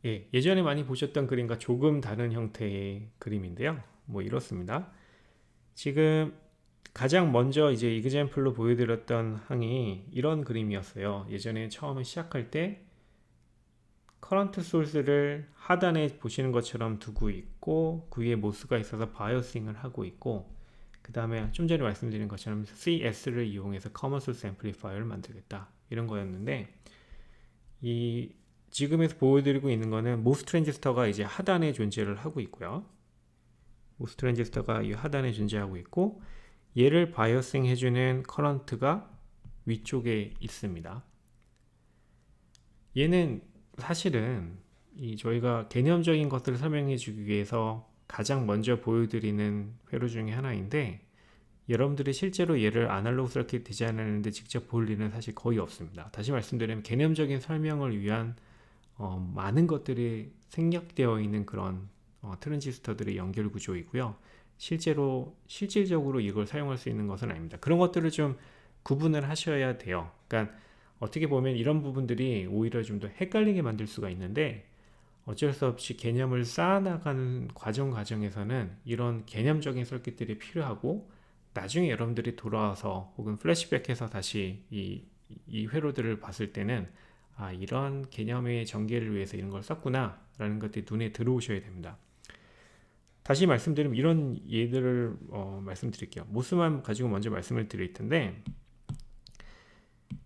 예, 예전에 많이 보셨던 그림과 조금 다른 형태의 그림인데요. 뭐 이렇습니다. 지금 가장 먼저 이제 이그젬플로 보여드렸던 항이 이런 그림이었어요. 예전에 처음에 시작할 때 커런트 소스를 하단에 보시는 것처럼 두고 있고 그 위에 모스가 있어서 바이오싱을 하고 있고 그 다음에 좀 전에 말씀드린 것처럼 CS를 이용해서 커먼 소스 앰플리파이어를 만들겠다 이런 거였는데 이 지금에서 보여드리고 있는 거는 모스 트랜지스터가 이제 하단에 존재를 하고 있고요. 모스 트랜지스터가 이 하단에 존재하고 있고 얘를 바이어싱 해주는 커런트가 위쪽에 있습니다. 얘는 사실은 저희가 개념적인 것들을 설명해 주기 위해서 가장 먼저 보여드리는 회로 중에 하나인데 여러분들이 실제로 얘를 아날로그 서킷 디자인하는데 직접 볼 일은 사실 거의 없습니다. 다시 말씀드리면 개념적인 설명을 위한 많은 것들이 생략되어 있는 그런 트랜지스터들의 연결 구조이고요. 실질적으로 이걸 사용할 수 있는 것은 아닙니다. 그런 것들을 좀 구분을 하셔야 돼요. 그러니까 어떻게 보면 이런 부분들이 오히려 좀 더 헷갈리게 만들 수가 있는데 어쩔 수 없이 개념을 쌓아나가는 과정에서는 이런 개념적인 서킷들이 필요하고 나중에 여러분들이 돌아와서 혹은 플래시백해서 다시 이 회로들을 봤을 때는 아, 이런 개념의 전개를 위해서 이런 걸 썼구나 라는 것들이 눈에 들어오셔야 됩니다. 다시 말씀드리면 이런 예들을 말씀드릴게요. 모스만 가지고 먼저 말씀을 드릴 텐데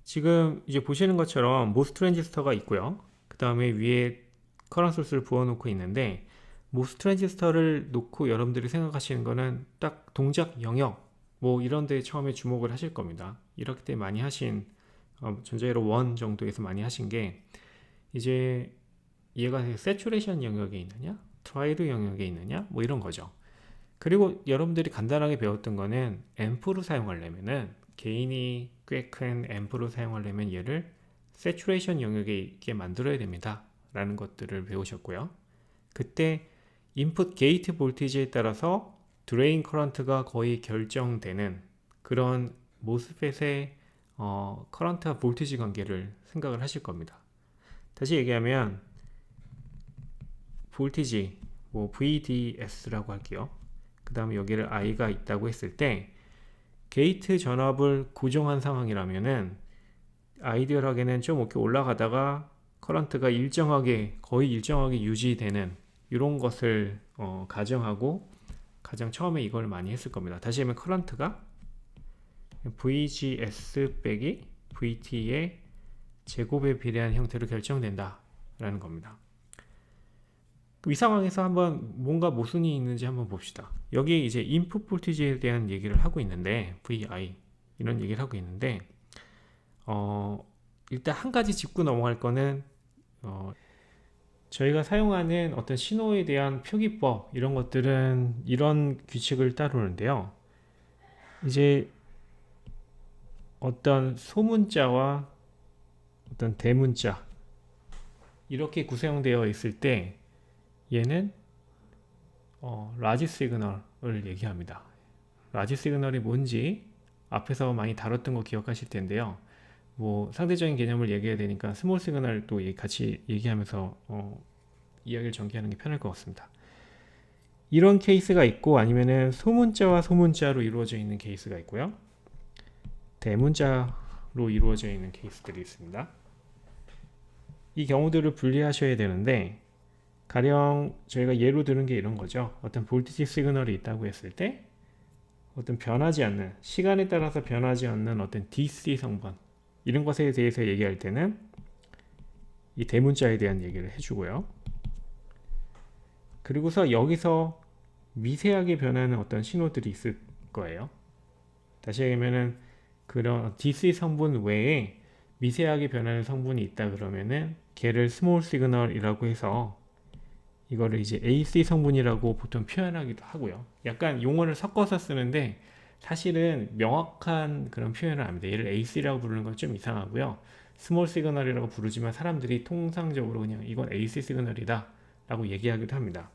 지금 이제 보시는 것처럼 모스 트랜지스터가 있고요. 그 다음에 위에 커런트 소스를 부어놓고 있는데 모스 트랜지스터를 놓고 여러분들이 생각하시는 거는 딱 동작 영역 뭐 이런 데 처음에 주목을 하실 겁니다. 이렇게 때 많이 하신 전자회로 1 정도에서 많이 하신 게 이제 얘가 세츄레이션 영역에 있느냐 트라이드 영역에 있느냐 뭐 이런 거죠. 그리고 여러분들이 간단하게 배웠던 거는 앰프로 사용하려면은 개인이 꽤 큰 앰프로 사용하려면 얘를 세츄레이션 영역에 있게 만들어야 됩니다 라는 것들을 배우셨고요. 그때 인풋 게이트 볼티지에 따라서 드레인 커런트가 거의 결정되는 그런 모스펫의 커런트와 볼티지 관계를 생각을 하실 겁니다. 다시 얘기하면 볼티지 뭐 VDS라고 할게요. 그 다음에 여기를 I가 있다고 했을 때 게이트 전압을 고정한 상황이라면은 아이디얼하게는 좀 이렇게 올라가다가 커런트가 거의 일정하게 유지되는 이런 것을 가정하고 가장 처음에 이걸 많이 했을 겁니다. 다시 하면 커런트가 VGS 빼기 VT의 제곱에 비례한 형태로 결정된다 라는 겁니다. 이 상황에서 한번 뭔가 모순이 있는지 한번 봅시다. 여기 이제 인풋 볼티지에 대한 얘기를 하고 있는데 VI 이런 얘기를 하고 있는데 일단 한 가지 짚고 넘어갈 거는 저희가 사용하는 어떤 신호에 대한 표기법 이런 것들은 이런 규칙을 따르는데요. 이제 어떤 소문자와 어떤 대문자 이렇게 구성되어 있을 때 얘는 라지 시그널을 얘기합니다. 라지 시그널이 뭔지 앞에서 많이 다뤘던 거 기억하실 텐데요. 뭐 상대적인 개념을 얘기해야 되니까 스몰 시그널도 같이 얘기하면서 이야기를 전개하는 게 편할 것 같습니다. 이런 케이스가 있고 아니면은 소문자와 소문자로 이루어져 있는 케이스가 있고요. 대문자로 이루어져 있는 케이스들이 있습니다. 이 경우들을 분리하셔야 되는데 가령 저희가 예로 들은 게 이런 거죠. 어떤 볼티지 시그널이 있다고 했을 때 어떤 변하지 않는 시간에 따라서 변하지 않는 어떤 DC 성분 이런 것에 대해서 얘기할 때는 이 대문자에 대한 얘기를 해주고요. 그리고서 여기서 미세하게 변하는 어떤 신호들이 있을 거예요. 다시 얘기하면은 그런 DC 성분 외에 미세하게 변하는 성분이 있다 그러면은 걔를 스몰 시그널이라고 해서 이거를 이제 AC 성분이라고 보통 표현하기도 하고요. 약간 용어를 섞어서 쓰는데 사실은 명확한 그런 표현을 안 합니다. 얘를 AC라고 부르는 건 좀 이상하고요. 스몰 시그널이라고 부르지만 사람들이 통상적으로 그냥 이건 AC 시그널이다 라고 얘기하기도 합니다.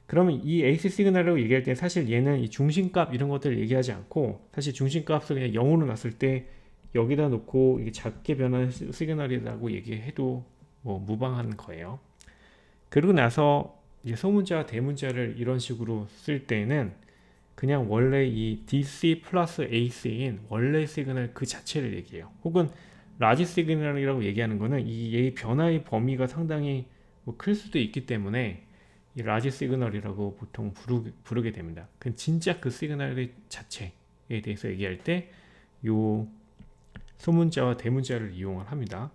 그러면 이 AC 시그널이라고 얘기할 때 사실 얘는 이 중심값 이런 것들을 얘기하지 않고 사실 중심값을 그냥 0으로 놨을 때 여기다 놓고 이게 작게 변하는 시그널이라고 얘기해도 뭐 무방한 거예요. 그리고 나서 이제 소문자와 대문자를 이런 식으로 쓸 때는 그냥 원래 이 DC 플러스 AC인 원래 시그널 그 자체를 얘기해요. 혹은 라지 시그널이라고 얘기하는 거는 이 변화의 범위가 상당히 뭐클 수도 있기 때문에 이 라지 시그널이라고 보통 부르게 됩니다. 그 진짜 그 시그널의 자체에 대해서 얘기할 때 요 소문자와 대문자를 이용을 합니다.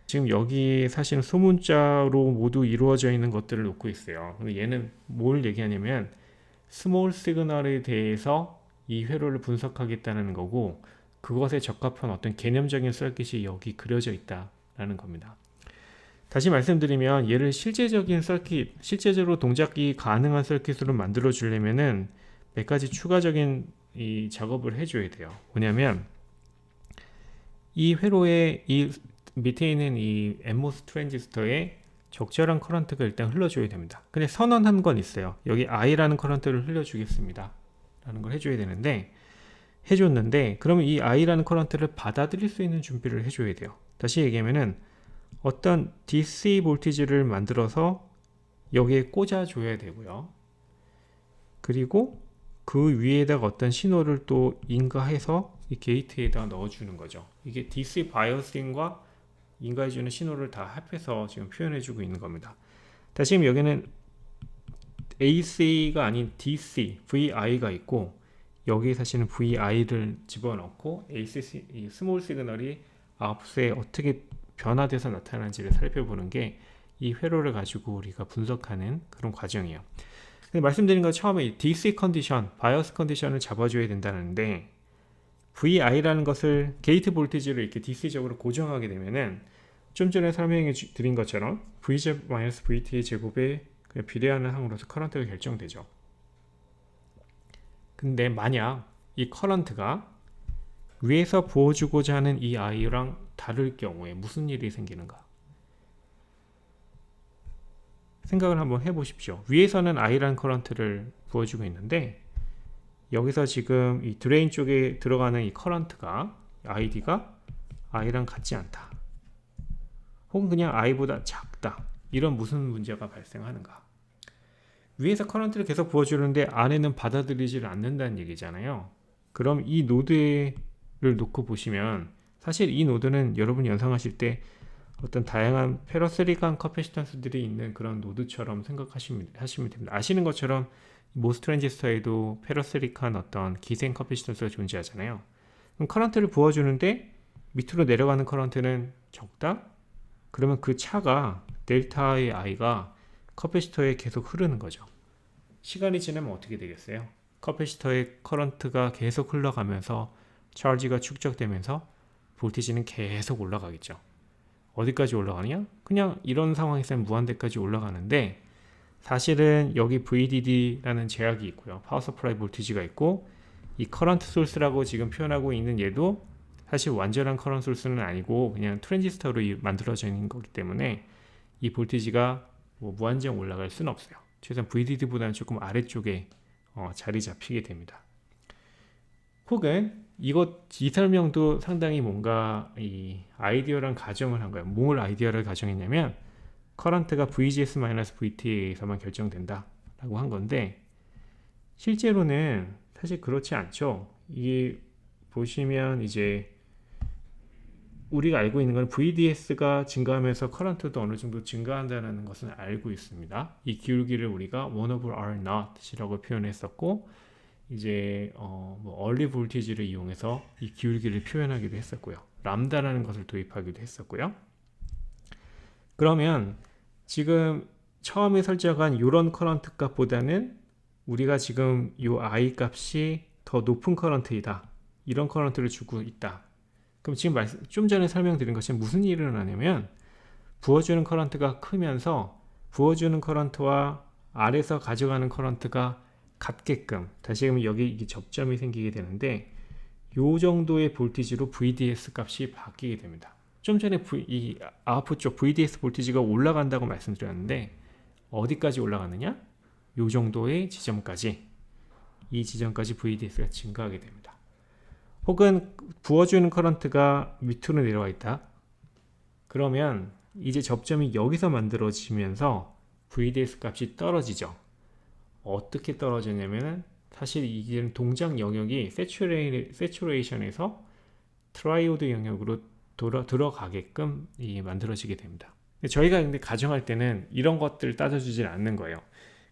지금 여기 사실은 소문자로 모두 이루어져 있는 것들을 놓고 있어요. 얘는 뭘 얘기하냐면 스몰 시그널에 대해서 이 회로를 분석하겠다는 거고, 그것에 적합한 어떤 개념적인 서킷이 여기 그려져 있다라는 겁니다. 다시 말씀드리면 얘를 실제적인 서킷, 실제적으로 동작이 가능한 서킷으로 만들어 주려면은 몇 가지 추가적인 이 작업을 해줘야 돼요. 뭐냐면 이 회로에 이 밑에 있는 이 NMOS 트랜지스터에 적절한 커런트가 일단 흘러줘야 됩니다. 근데 선언한 건 있어요. 여기 I라는 커런트를 흘려주겠습니다 라는 걸 해줘야 되는데, 해줬는데 그러면 이 I라는 커런트를 받아들일 수 있는 준비를 해줘야 돼요. 다시 얘기하면은 어떤 DC 볼티지를 만들어서 여기에 꽂아줘야 되고요. 그리고 그 위에다가 어떤 신호를 또 인가해서 이 게이트에다 넣어주는 거죠. 이게 DC 바이어싱과 인가해주는 신호를 다 합해서 지금 표현해주고 있는 겁니다. 다시 여기는 AC가 아닌 DC, VI가 있고, 여기 사실은 VI를 집어넣고 AC, 이 스몰 시그널이 아웃풋에 어떻게 변화돼서 나타나는지를 살펴보는 게 이 회로를 가지고 우리가 분석하는 그런 과정이에요. 근데 말씀드린 것 처음에 DC 컨디션, 바이어스 컨디션을 잡아줘야 된다는데, VI라는 것을 게이트 볼티지를 이렇게 DC적으로 고정하게 되면은 좀 전에 설명해 드린 것처럼 VZ-VT의 제곱에 비례하는 항으로서 커런트가 결정되죠. 근데 만약 이 커런트가 위에서 부어주고자 하는 이 I랑 다를 경우에 무슨 일이 생기는가? 생각을 한번 해보십시오. 위에서는 I라는 커런트를 부어주고 있는데, 여기서 지금 이 드레인 쪽에 들어가는 이 커런트가 ID가 I랑 같지 않다, 혹은 그냥 I보다 작다, 이런 무슨 문제가 발생하는가? 위에서 커런트를 계속 부어주는데 안에는 받아들이지를 않는다는 얘기잖아요. 그럼 이 노드를 놓고 보시면 사실 이 노드는 여러분이 연상하실 때 어떤 다양한 페로실리콘 커패시턴스들이 있는 그런 노드처럼 생각하시면 됩니다. 아시는 것처럼 모스 트랜지스터에도 페로실리콘 어떤 기생 커패시턴스가 존재하잖아요. 그럼 커런트를 부어주는데 밑으로 내려가는 커런트는 적다? 그러면 그 차가 델타의 I가 커패시터에 계속 흐르는 거죠. 시간이 지나면 어떻게 되겠어요? 커패시터의 커런트가 계속 흘러가면서 차지가 축적되면서 볼티지는 계속 올라가겠죠. 어디까지 올라가느냐? 그냥 이런 상황에서는 무한대까지 올라가는데, 사실은 여기 VDD라는 제약이 있고요. 파워 서플라이 볼티지가 있고, 이 커런트 소스라고 지금 표현하고 있는 얘도 사실 완전한 커런트 소스는 아니고 그냥 트랜지스터로 만들어져 있는 거기 때문에 이 볼티지가 뭐 무한정 올라갈 수는 없어요. 최소한 VDD보다는 조금 아래쪽에 자리 잡히게 됩니다. 혹은 이 설명도 상당히 뭔가 이 아이디어랑 가정을 한 거예요. 뭘 아이디어를 가정했냐면 커런트가 VGS-VT에서만 결정된다 라고 한 건데, 실제로는 사실 그렇지 않죠. 이게 보시면 이제 우리가 알고 있는 건 VDS가 증가하면서 커런트도 어느 정도 증가한다는 것은 알고 있습니다. 이 기울기를 우리가 1/R0이라고 표현했었고, 이제 early voltage를 이용해서 이 기울기를 표현하기도 했었고요. 람다라는 것을 도입하기도 했었고요. 그러면 지금 처음에 설정한 이런 커런트 값보다는 우리가 지금 이 I 값이 더 높은 커런트이다, 이런 커런트를 주고 있다. 그럼 지금 좀 전에 설명드린 것처럼 무슨 일이 일어나냐면, 부어주는 커런트가 크면서 부어주는 커런트와 아래서 가져가는 커런트가 같게끔, 다시 그러면 여기 이게 접점이 생기게 되는데, 요 정도의 볼티지로 VDS 값이 바뀌게 됩니다. 좀 전에 이 아웃풋 쪽 VDS 볼티지가 올라간다고 말씀드렸는데, 어디까지 올라가느냐? 요 정도의 지점까지, 이 지점까지 VDS가 증가하게 됩니다. 혹은 부어주는 커런트가 밑으로 내려와 있다. 그러면 이제 접점이 여기서 만들어지면서 VDS 값이 떨어지죠. 어떻게 떨어지냐면은 사실 이게 동작 영역이 세츄레이션에서 트라이오드 영역으로 들어가게끔 만들어지게 됩니다. 저희가 근데 가정할 때는 이런 것들 따져주질 않는 거예요.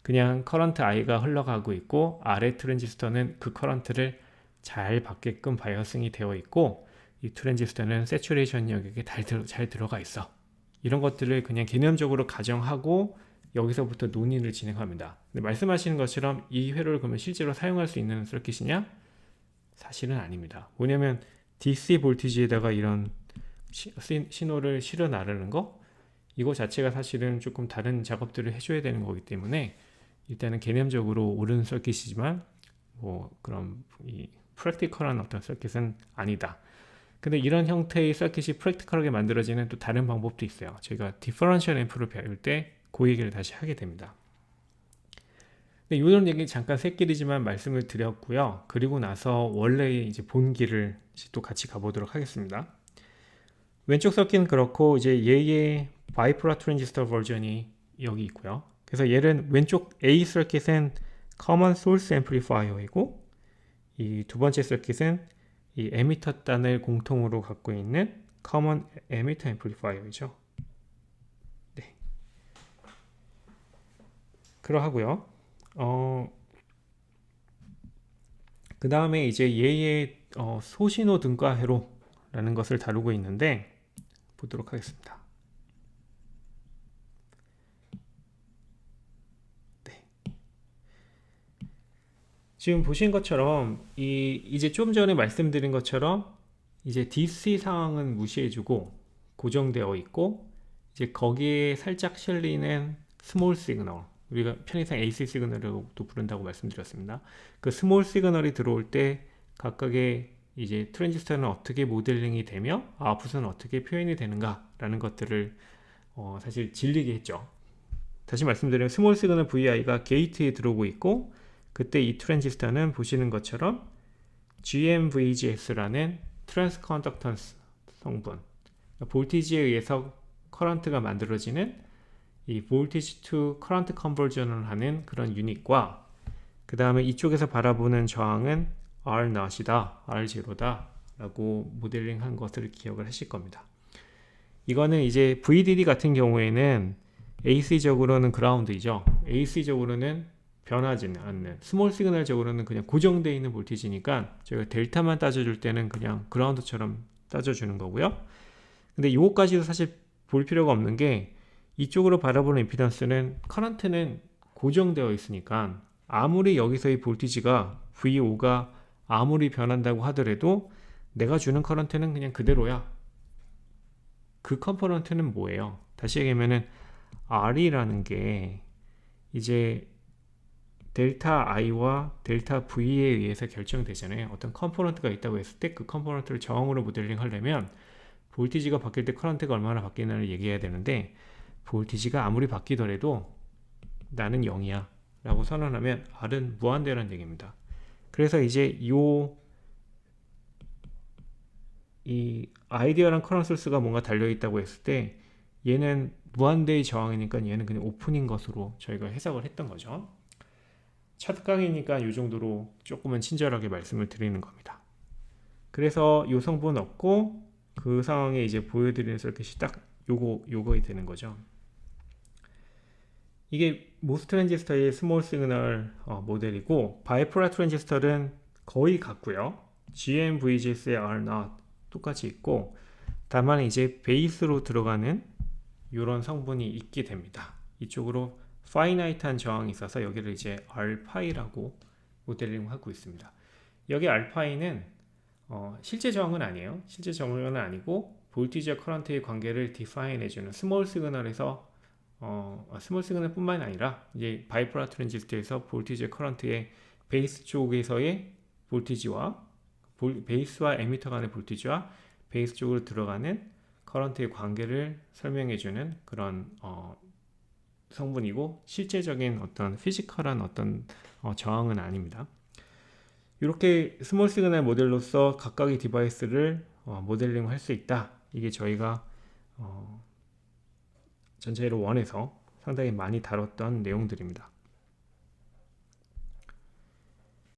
그냥 커런트 I가 흘러가고 있고 아래 트랜지스터는 그 커런트를 잘 받게끔 바이어싱이 되어 있고 이 트랜지스터는 세츄레이션 영역에 잘 들어가 있어. 이런 것들을 그냥 개념적으로 가정하고 여기서부터 논의를 진행합니다. 근데 말씀하시는 것처럼 이 회로를 그러면 실제로 사용할 수 있는 서킷이냐? 사실은 아닙니다. 뭐냐면 DC 볼티지에다가 이런 신호를 실어 나르는 거 이거 자체가 사실은 조금 다른 작업들을 해줘야 되는 거기 때문에 일단은 개념적으로 옳은 서킷이지만 뭐 그런 이 프랙티컬한 어떤 서킷은 아니다. 근데 이런 형태의 서킷이 프랙티컬하게 만들어지는 또 다른 방법도 있어요. 제가 디퍼런셜 앰프를 배울 때 그 얘기를 다시 하게 됩니다. 네, 이런 얘기 잠깐 새끼리지만 말씀을 드렸고요. 그리고 나서 원래의 이제 본길을 또 같이 가보도록 하겠습니다. 왼쪽 서킷은 그렇고 이제 얘의 바이포라 트랜지스터 버전이 여기 있고요. 그래서 얘는 왼쪽 A 서킷은 Common Source Amplifier이고 이 두 번째 서킷은 이 에미터 단을 공통으로 갖고 있는 Common Emitter Amplifier이죠. 네. 그러하고요. 그 다음에 이제 얘의 소신호 등가 회로라는 것을 다루고 있는데 보도록 하겠습니다. 네. 지금 보신 것처럼 이제 좀 전에 말씀드린 것처럼 이제 DC 상황은 무시해주고 고정되어 있고 이제 거기에 살짝 실리는 스몰 시그널 우리가 편의상 AC 시그널이라고도 부른다고 말씀드렸습니다. 그 스몰 시그널이 들어올 때 각각의 이제 트랜지스터는 어떻게 모델링이 되며 아웃풋은 어떻게 표현이 되는가라는 것들을 사실 질리게 했죠. 다시 말씀드리면 스몰 시그널 VI가 게이트에 들어오고 있고 그때 이 트랜지스터는 보시는 것처럼 GMVGS라는 트랜스 컨덕턴스 성분 볼티지에 의해서 커런트가 만들어지는 이 볼티지 투 커런트 컨버전을 하는 그런 유닛과 그 다음에 이쪽에서 바라보는 저항은 R0이다, R0다 라고 모델링한 것을 기억을 하실 겁니다. 이거는 이제 VDD 같은 경우에는 AC적으로는 그라운드이죠. AC적으로는 변하지는 않는 스몰 시그널적으로는 그냥 고정되어 있는 볼티지니까 저희가 델타만 따져줄 때는 그냥 그라운드처럼 따져주는 거고요. 근데 이것까지도 사실 볼 필요가 없는 게 이쪽으로 바라보는 임피던스는 커런트는 고정되어 있으니까 아무리 여기서의 볼티지가 VO가 아무리 변한다고 하더라도 내가 주는 커런트는 그냥 그대로야. 그 컴포넌트는 뭐예요? 다시 얘기하면은 R이라는 게 이제 델타 I와 델타 V에 의해서 결정되잖아요. 어떤 컴포넌트가 있다고 했을 때 그 컴포넌트를 저항으로 모델링 하려면 볼티지가 바뀔 때 커런트가 얼마나 바뀌나를 얘기해야 되는데 볼티지가 아무리 바뀌더라도 나는 0이야 라고 선언하면 R은 무한대라는 얘기입니다. 그래서 이제 이 아이디어랑 커런트 소스가 뭔가 달려있다고 했을 때 얘는 무한대의 저항이니까 얘는 그냥 오픈인 것으로 저희가 해석을 했던 거죠. 첫 강의니까 이 정도로 조금은 친절하게 말씀을 드리는 겁니다. 그래서 이 성분 없고 그 상황에 이제 보여드리는 서킷이 딱 요거이 되는 거죠. 이게 모스 트랜지스터의 스몰 시그널 모델이고 바이포라 트랜지스터는 거의 같고요. GMVGS의 R0 똑같이 있고 다만 이제 베이스로 들어가는 이런 성분이 있게 됩니다. 이쪽으로 파이나이트한 저항이 있어서 여기를 이제 R파이라고 모델링 하고 있습니다. 여기 R파이는 실제 저항은 아니에요. 실제 저항은 아니고 볼티지와 커런트의 관계를 디파인 해주는 스몰 시그널에서 스몰 시그널 뿐만 아니라 이제 바이포라 트랜지스터에서 볼티지와 커런트의 베이스 쪽에서의 볼티지와 베이스와 에미터 간의 볼티지와 베이스 쪽으로 들어가는 커런트의 관계를 설명해주는 그런 성분이고 실제적인 어떤 피지컬한 어떤 저항은 아닙니다. 이렇게 스몰 시그널 모델로서 각각의 디바이스를 모델링 할 수 있다. 이게 저희가 전체로 원해서 상당히 많이 다뤘던 내용들입니다.